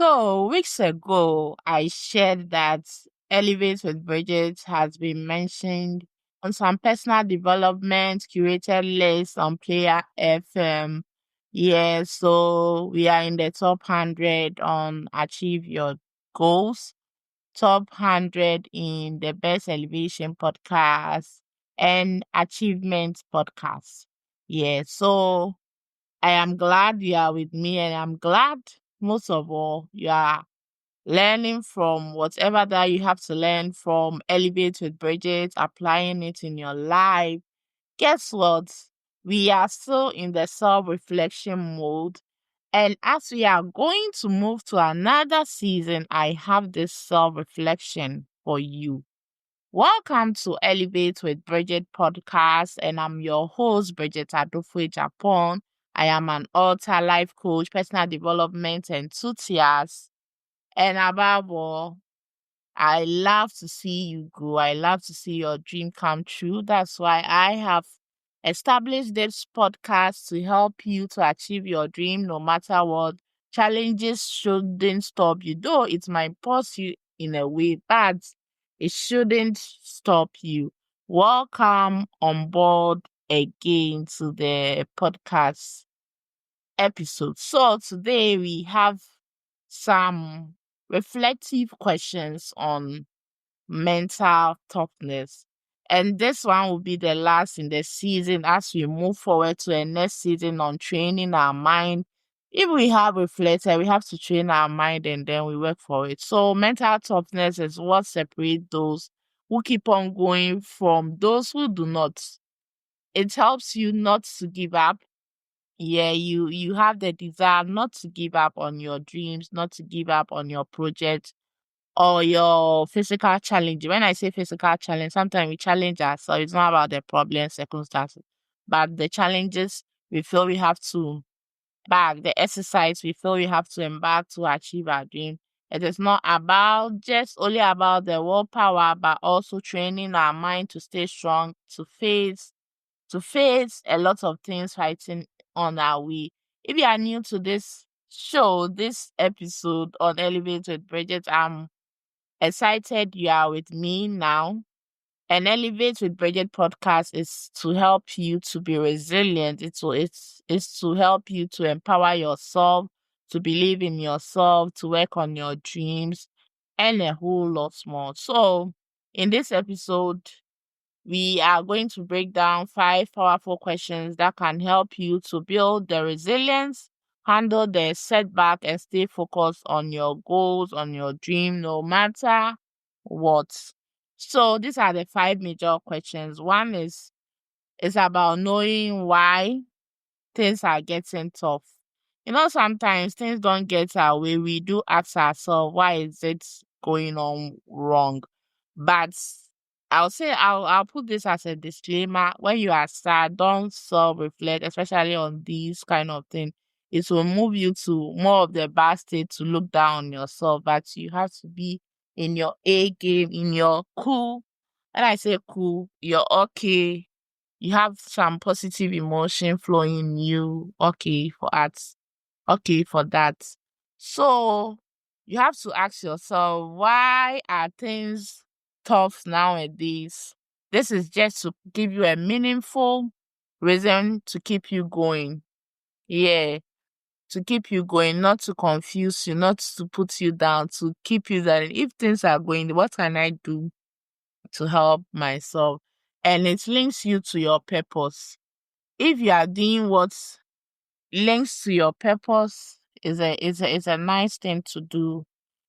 So, weeks ago, I shared that Elevate with Brigitte has been mentioned on some personal development curated list on Player FM. Yeah, so we are in the top 100 on Achieve Your Goals, top 100 in the Best Elevation podcast, and Achievement podcast. Yeah, so I am glad you are with me, and I'm glad most of all you are learning from whatever that you have to learn from Elevate with Bridget, applying it in your life. Guess what? We are still in the self-reflection mode. And as we are going to move to another season, I have this self-reflection for you. Welcome to Elevate with Bridget podcast, and I'm your host, Brigitte Adofwe Japan. I am an author, life coach, personal development enthusiast, and above all, I love to see you grow. I love to see your dream come true. That's why I have established this podcast to help you to achieve your dream no matter what. Challenges shouldn't stop you, though it might pause you in a way, but it shouldn't stop you. Welcome on board again to the podcast episode. So today we have some reflective questions on mental toughness. And this one will be the last in the season as we move forward to the next season on training our mind. If we have reflected, we have to train our mind and then we work for it. So mental toughness is what separates those who keep on going from those who do not. It helps you not to give up. Yeah, you have the desire not to give up on your dreams, not to give up on your project or your physical challenge. When I say physical challenge, sometimes we challenge ourselves. It's not about the problem, circumstances, but the challenges we feel we have to back, the exercise we feel we have to embark to achieve our dream. It is not about just only about the willpower, but also training our mind to stay strong, to face a lot of things fighting on our way. If you are new to this show, this episode on Elevate with Bridget, I'm excited you are with me now. And Elevate with Bridget podcast is to help you to be resilient. It's to help you to empower yourself, to believe in yourself, to work on your dreams, and a whole lot more. So, in this episode, we are going to break down 5 powerful questions that can help you to build the resilience, handle the setback, and stay focused on your goals, on your dream, no matter what. So these are the 5 major questions. One is about knowing why things are getting tough. Sometimes things don't get our way. We do ask ourselves, why is it going on wrong? But I'll say I'll put this as a disclaimer. When you are sad, don't self-reflect, especially on these kind of things. It will move you to more of the bad state to look down on yourself. But you have to be in your A game, in your cool. When I say cool, you're okay. You have some positive emotion flowing in you. Okay for that. Okay for that. So you have to ask yourself, why are things tough nowadays? This is just to give you a meaningful reason to keep you going. Yeah, to keep you going, not to confuse you, not to put you down, to keep you that if things are going, what can I do to help myself? And it links you to your purpose. If you are doing what links to your purpose, is a nice thing to do.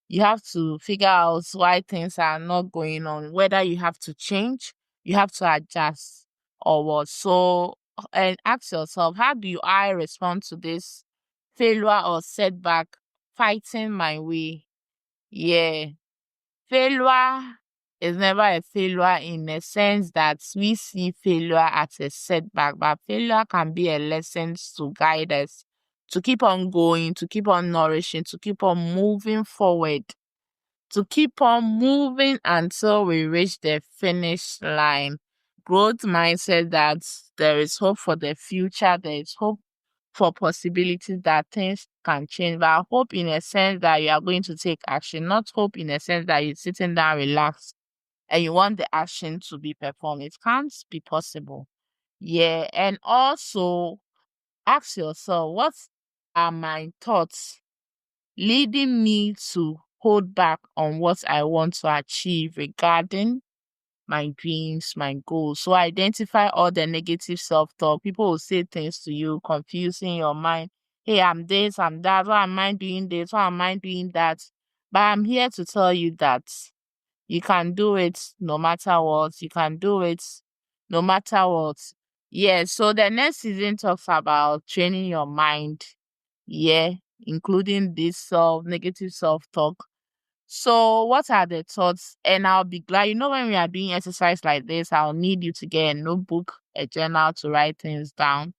You have to figure out why things are not going on, whether you have to change, you have to adjust, or what. So, and ask yourself, how do I respond to this failure or setback fighting my way? Yeah. Failure is never a failure in the sense that we see failure as a setback, but failure can be a lesson to guide us to keep on going, to keep on nourishing, to keep on moving forward, to keep on moving until we reach the finish line. Growth mindset that there is hope for the future, there is hope for possibilities that things can change, but hope in a sense that you are going to take action, not hope in a sense that you're sitting down relaxed and you want the action to be performed. It can't be possible. Yeah. And also ask yourself, what are my thoughts leading me to hold back on what I want to achieve regarding my dreams, my goals? So identify all the negative self-talk. People will say things to you, confusing your mind. Hey, I'm this, I'm that. Why am I doing this? Why am I doing that? But I'm here to tell you that you can do it no matter what. You can do it no matter what. Yeah, so the next season talks about training your mind. Yeah, including this negative self-talk. So what are the thoughts? And I'll be glad, when we are doing exercise like this, I'll need you to get a notebook, a journal to write things down.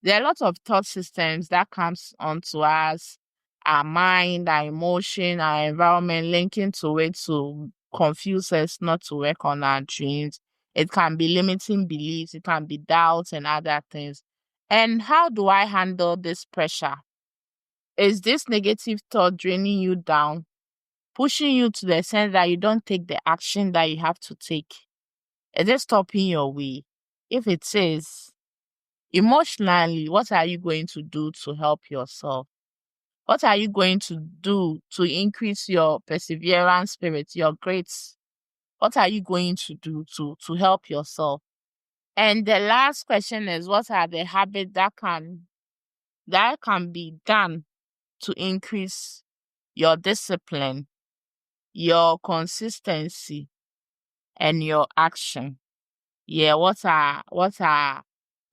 There are lots of thought systems that comes onto us, our mind, our emotion, our environment, linking to it to confuse us not to work on our dreams. It can be limiting beliefs, it can be doubts and other things. And how do I handle this pressure? Is this negative thought draining you down, pushing you to the sense that you don't take the action that you have to take? Is it stopping your way? If it is, emotionally, what are you going to do to help yourself? What are you going to do to increase your perseverance spirit, your grades? What are you going to do to help yourself? And the last question is, what are the habits that can be done to increase your discipline, your consistency, and your action? Yeah, what are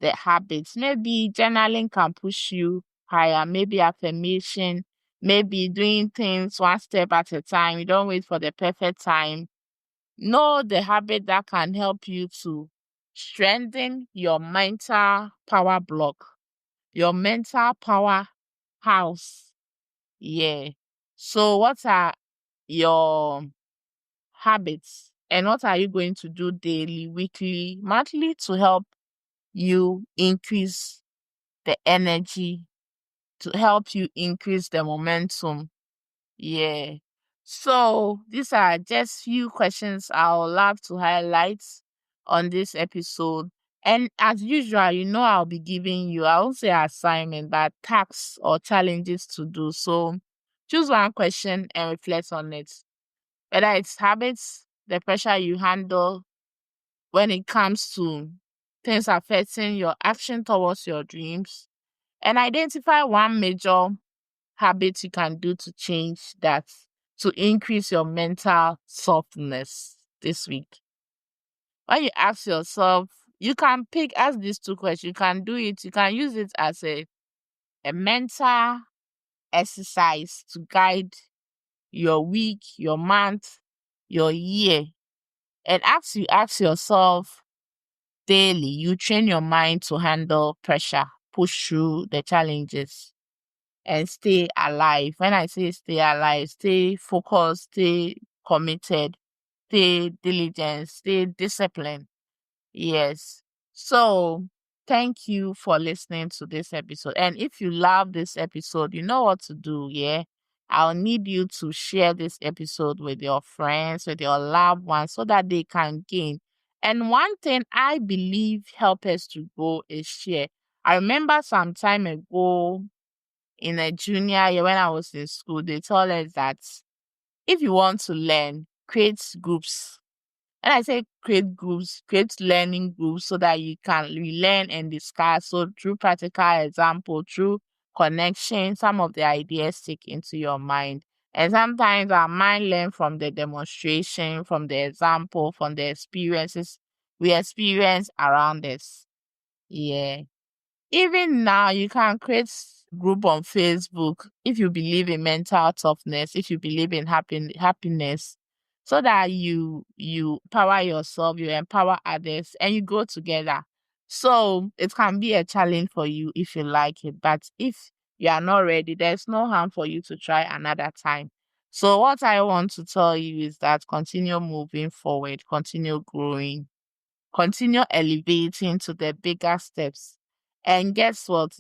the habits? Maybe journaling can push you higher, maybe affirmation, maybe doing things one step at a time. You don't wait for the perfect time. Know the habit that can help you to strengthen your mental power block, your mental power house. Yeah. So what are your habits and what are you going to do daily, weekly, monthly to help you increase the energy, to help you increase the momentum? Yeah. So these are just few questions I would love to highlight on this episode. And as usual, I'll be giving you, I won't say assignment, but tasks or challenges to do. So choose one question and reflect on it. Whether it's habits, the pressure you handle when it comes to things affecting your action towards your dreams, and identify one major habit you can do to change that, to increase your mental softness this week. When you ask yourself, you can ask these two questions. You can do it. You can use it as a mental exercise to guide your week, your month, your year. And as you ask yourself daily, you train your mind to handle pressure, push through the challenges, and stay alive. When I say stay alive, stay focused, stay committed, stay diligent, stay disciplined. Yes. So thank you for listening to this episode. And if you love this episode, you know what to do, yeah? I'll need you to share this episode with your friends, with your loved ones, so that they can gain. And one thing I believe help us to go is share. I remember some time ago in a junior year when I was in school, they told us that if you want to learn, create groups. And I say create groups, create learning groups so that you can learn and discuss. So through practical example, through connection, some of the ideas stick into your mind. And sometimes our mind learn from the demonstration, from the example, from the experiences we experience around us. Yeah. Even now, you can create group on Facebook if you believe in mental toughness, if you believe in happiness, so that you power yourself, you empower others, and you go together. So it can be a challenge for you if you like it, but if you are not ready, there's no harm for you to try another time. So what I want to tell you is that continue moving forward, continue growing, continue elevating to the bigger steps. And guess what?